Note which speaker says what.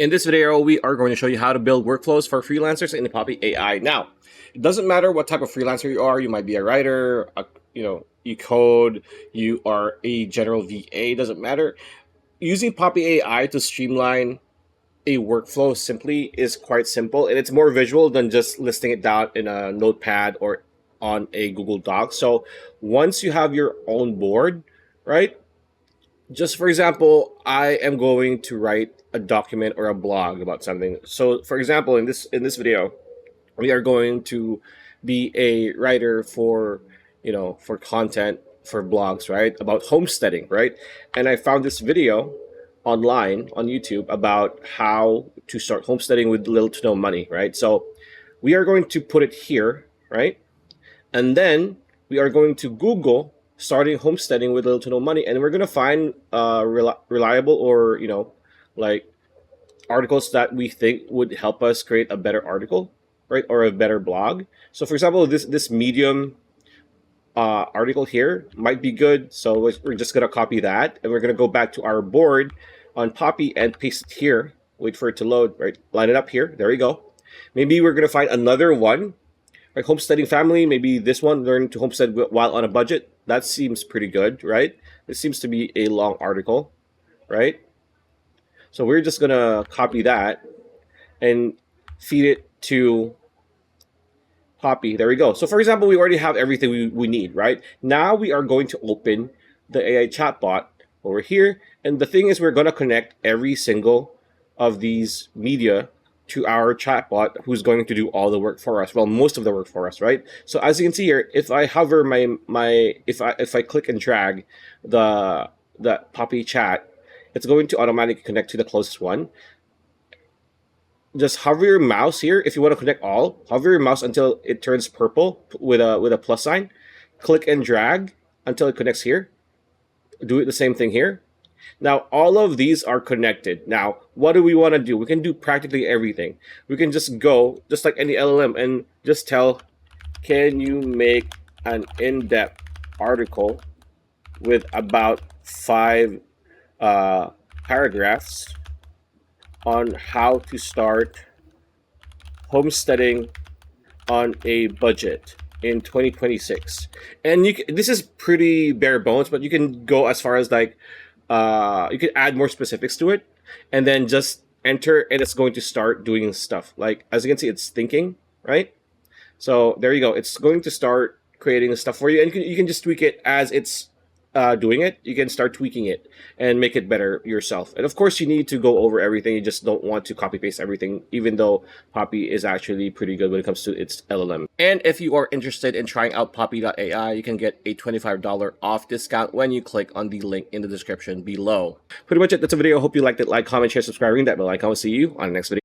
Speaker 1: In this video, we are going to show you how to build workflows for freelancers in the Poppy AI. Now, it doesn't matter what type of freelancer you are. You might be a writer, you code, you are a general VA, doesn't matter. Using Poppy AI to streamline a workflow simply is quite simple, and it's more visual than just listing it down in a notepad or on a Google Doc. So once you have your own board, right? Just for example, I am going to write a document or a blog about something. So for example, in this video, we are going to be a writer for for content for blogs, right? About homesteading, right? And I found this video online on YouTube about how to start homesteading with little to no money, right? So we are going to put it here, right? And then we are going to Google starting homesteading with little to no money, and we're going to find reliable or like articles that we think would help us create a better article, right? Or a better blog. So for example, this Medium article here might be good, so we're just going to copy that, and we're going to go back to our board on Poppy and paste it here. Wait for it to load, right? Line it up here. There we go. Maybe we're going to find another one, like homesteading family. Maybe this one, learn to homestead while on a budget. That seems pretty good, right? This seems to be a long article, right? So we're just going to copy that and feed it to Poppy. There we go. So for example, we already have everything we need, right? Now we are going to open the AI chatbot over here. And the thing is, we're going to connect every single of these media to our chatbot, who's going to do all the work for us. Well, most of the work for us, right? So as you can see here, if I hover if I click and drag the Poppy chat, it's going to automatically connect to the closest one. Just hover your mouse here if you want to connect all. Hover your mouse until it turns purple with a plus sign. Click and drag until it connects here. Do it the same thing here. Now all of these are connected. Now what do we want to do? We can do practically everything. We can just go just like any LLM and just tell, can you make an in-depth article with about 5 paragraphs on how to start homesteading on a budget in 2026. And this is pretty bare bones, but you can go as far as like you can add more specifics to it, and then just enter, and it's going to start doing stuff. Like as you can see, it's thinking, right? So there you go. It's going to start creating stuff for you, and you can just tweak it as it's doing it. You can start tweaking it and make it better yourself. And of course, you need to go over everything. You just don't want to copy paste everything, even though Poppy is actually pretty good when it comes to its LLM. And if you are interested in trying out Poppy.ai, you can get a $25 off discount when you click on the link in the description below. Pretty much it. That's a video. I hope you liked it. Like, comment, share, subscribe, ring that bell icon. I'll see you on the next video.